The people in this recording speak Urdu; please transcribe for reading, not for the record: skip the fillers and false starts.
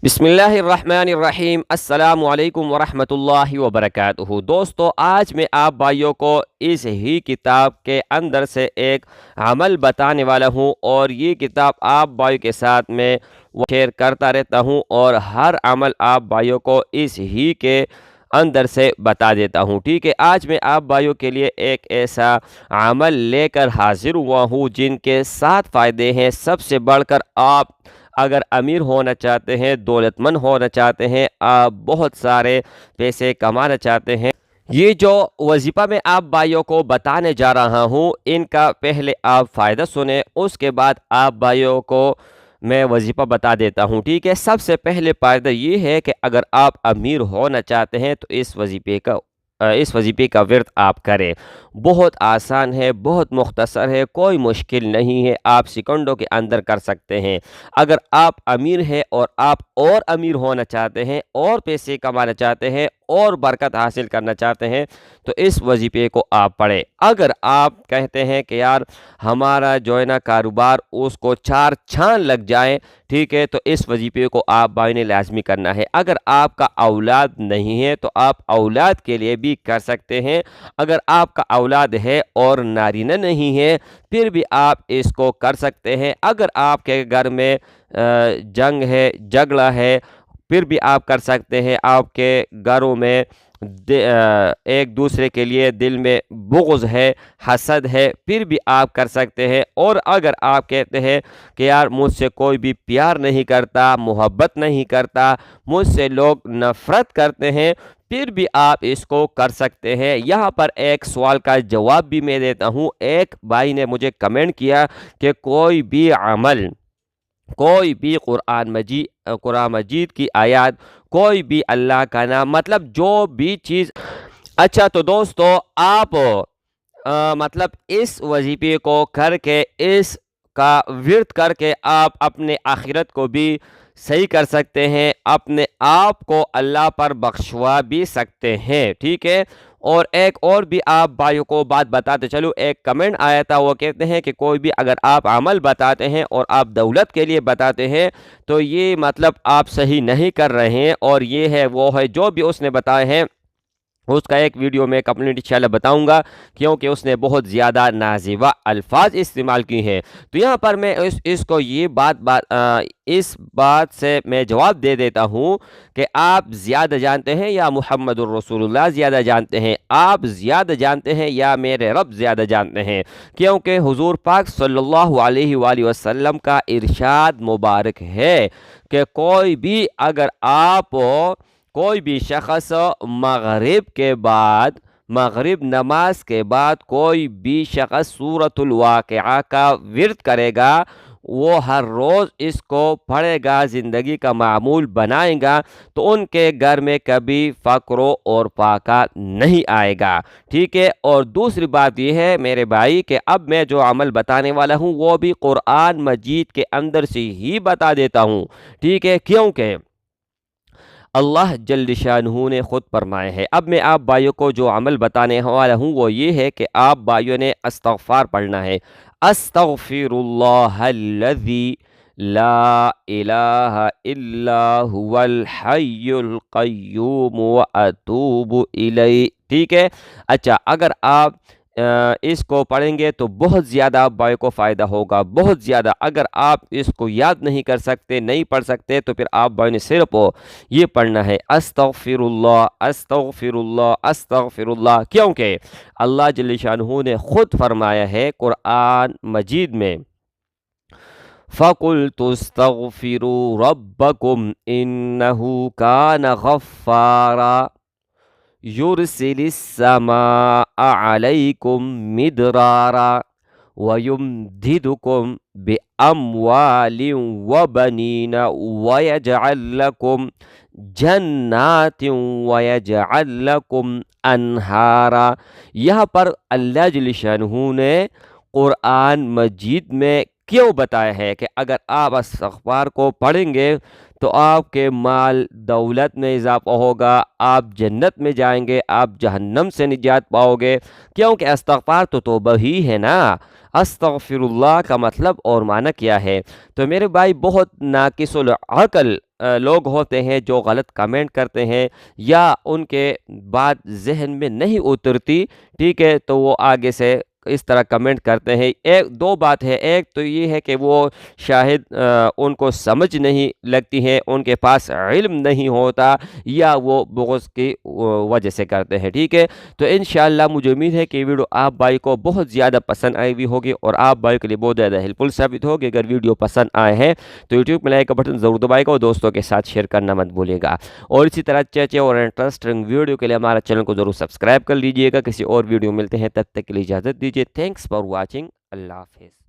بسم اللہ الرحمن الرحیم۔ السلام علیکم ورحمۃ اللہ وبرکاتہ۔ دوستو، آج میں آپ بھائیوں کو اس ہی کتاب کے اندر سے ایک عمل بتانے والا ہوں، اور یہ کتاب آپ بھائیوں کے ساتھ میں شیئر کرتا رہتا ہوں، اور ہر عمل آپ بھائیوں کو اس ہی کے اندر سے بتا دیتا ہوں۔ ٹھیک ہے، آج میں آپ بھائیوں کے لیے ایک ایسا عمل لے کر حاضر ہوا ہوں جن کے 7 فائدے ہیں۔ سب سے بڑھ کر آپ اگر امیر ہونا چاہتے ہیں، دولت مند ہونا چاہتے ہیں، آپ بہت سارے پیسے کمانا چاہتے ہیں، یہ جو وظیفہ میں آپ بھائیوں کو بتانے جا رہا ہوں، ان کا پہلے آپ فائدہ سنیں، اس کے بعد آپ بھائیوں کو میں وظیفہ بتا دیتا ہوں۔ ٹھیک ہے، سب سے پہلے فائدہ یہ ہے کہ اگر آپ امیر ہونا چاہتے ہیں تو اس وظیفے کا ورد آپ کریں۔ بہت آسان ہے، بہت مختصر ہے، کوئی مشکل نہیں ہے، آپ سیکنڈوں کے اندر کر سکتے ہیں۔ اگر آپ امیر ہیں اور آپ اور امیر ہونا چاہتے ہیں، اور پیسے کمانا چاہتے ہیں، اور برکت حاصل کرنا چاہتے ہیں، تو اس وظیفے کو آپ پڑھیں۔ اگر آپ کہتے ہیں کہ یار ہمارا جو ہے نا کاروبار اس کو 4 چھان لگ جائیں، ٹھیک ہے، تو اس وظیفے کو آپ بھائی نے لازمی کرنا ہے۔ اگر آپ کا اولاد نہیں ہے تو آپ اولاد کے لیے بھی کر سکتے ہیں۔ اگر آپ کا اولاد ہے اور نارینہ نہیں ہے، پھر بھی آپ اس کو کر سکتے ہیں۔ اگر آپ کے گھر میں جنگ ہے، جھگڑا ہے، پھر بھی آپ کر سکتے ہیں۔ آپ کے گھروں میں ایک دوسرے کے لیے دل میں بغض ہے، حسد ہے، پھر بھی آپ کر سکتے ہیں۔ اور اگر آپ کہتے ہیں کہ یار مجھ سے کوئی بھی پیار نہیں کرتا، محبت نہیں کرتا، مجھ سے لوگ نفرت کرتے ہیں، پھر بھی آپ اس کو کر سکتے ہیں۔ یہاں پر ایک سوال کا جواب بھی میں دیتا ہوں۔ ایک بھائی نے مجھے کمنٹ کیا کہ کوئی بھی عمل، کوئی بھی قرآن مجید کی آیات، کوئی بھی اللہ کا نام، مطلب جو بھی چیز۔ اچھا تو دوستو، آپ مطلب اس وظیفے کو کر کے، اس کا ورد کر کے آپ اپنے آخرت کو بھی صحیح کر سکتے ہیں، اپنے آپ کو اللہ پر بخشوا بھی سکتے ہیں۔ ٹھیک ہے، اور ایک اور بھی آپ بھائیوں کو بات بتاتے چلو۔ ایک کمنٹ آیا تھا، وہ کہتے ہیں کہ کوئی بھی اگر آپ عمل بتاتے ہیں اور آپ دولت کے لیے بتاتے ہیں تو یہ مطلب آپ صحیح نہیں کر رہے ہیں، اور یہ ہے وہ ہے جو بھی اس نے بتائے ہیں، اس کا ایک ویڈیو میں کمپلیٹ انشاءاللہ بتاؤں گا، کیونکہ اس نے بہت زیادہ نازیبا الفاظ استعمال کی ہیں۔ تو یہاں پر میں اس کو یہ اس بات سے میں جواب دے دیتا ہوں کہ آپ زیادہ جانتے ہیں یا محمد الرسول اللہ زیادہ جانتے ہیں؟ آپ زیادہ جانتے ہیں یا میرے رب زیادہ جانتے ہیں؟ کیونکہ حضور پاک صلی اللہ علیہ وآلہ وسلم کا ارشاد مبارک ہے کہ کوئی بھی شخص مغرب نماز کے بعد کوئی بھی شخص سورۃ الواقعہ کا ورد کرے گا، وہ ہر روز اس کو پڑھے گا، زندگی کا معمول بنائے گا، تو ان کے گھر میں کبھی فقر اور فاقہ نہیں آئے گا۔ ٹھیک ہے، اور دوسری بات یہ ہے میرے بھائی کہ اب میں جو عمل بتانے والا ہوں وہ بھی قرآن مجید کے اندر سے ہی بتا دیتا ہوں۔ ٹھیک ہے، کیونکہ اللہ جل شانہ نے خود فرمایا ہے۔ اب میں آپ بھائیوں کو جو عمل بتانے والا ہوں وہ یہ ہے کہ آپ بھائیوں نے استغفار پڑھنا ہے۔ استغفر اللہ الذی لا الہ الا هو الحی القیوم واتوب الیہ۔ ٹھیک ہے، اچھا اگر آپ اس کو پڑھیں گے تو بہت زیادہ آپ بھائی کو فائدہ ہوگا، بہت زیادہ۔ اگر آپ اس کو یاد نہیں کر سکتے، نہیں پڑھ سکتے، تو پھر آپ بھائی نے صرف یہ پڑھنا ہے، استغفر اللہ استغفر اللہ استغفر اللہ، کیونکہ اللہ جل شانہ نے خود فرمایا ہے قرآن مجید میں، فَقُلْتُ اسْتَغْفِرُوا رَبَّكُمْ إِنَّهُ كَانَ غَفَّارًا يُرْسِلِ السَّمَاءَ عَلَيْكُمْ مِدْرَارًا وَيُمْدِدْكُمْ بِأَمْوَالٍ وَبَنِينَ وَيَجْعَلْ لَكُمْ جَنَّاتٍ وَيَجْعَلْ لَكُمْ أَنْهَارًا۔ یہاں پر اللہ جل شانہ نے قرآن مجید میں کیوں بتایا ہے کہ اگر آپ استغفار کو پڑھیں گے تو آپ کے مال دولت میں اضافہ ہوگا، آپ جنت میں جائیں گے، آپ جہنم سے نجات پاؤ گے، کیونکہ استغفار تو توبہ ہی ہے نا۔ استغفر اللہ کا مطلب اور معنی کیا ہے؟ تو میرے بھائی بہت ناقص العقل لوگ ہوتے ہیں جو غلط کمنٹ کرتے ہیں یا ان کے بات ذہن میں نہیں اترتی، ٹھیک ہے، تو وہ آگے سے اس طرح کمنٹ کرتے ہیں۔ ایک دو بات ہے، ایک تو یہ ہے کہ وہ شاید ان کو سمجھ نہیں لگتی ہے، ان کے پاس علم نہیں ہوتا، یا وہ بغض کی وجہ سے کرتے ہیں، ٹھیک ہے۔ تو انشاءاللہ مجھے امید ہے کہ یہ ویڈیو آپ بھائی کو بہت زیادہ پسند آئی ہوئی ہوگی اور آپ بھائی کے لیے بہت زیادہ ہیلپ فل ثابت ہوگی۔ اگر ویڈیو پسند آئے ہیں تو یوٹیوب میں لائک کا بٹن ضرور دبائے گا اور دوستوں کے ساتھ شیئر کرنا مت بھولے گا، اور اسی طرح اچھے اور انٹرسٹنگ ویڈیو کے لیے ہمارا چینل کو ضرور سبسکرائب کر لیجئے گا۔ کسی اور ویڈیو ملتے ہیں، تب تک کے لیے اجازت دیجیے۔ تھینکس فار واچنگ، اللہ حافظ۔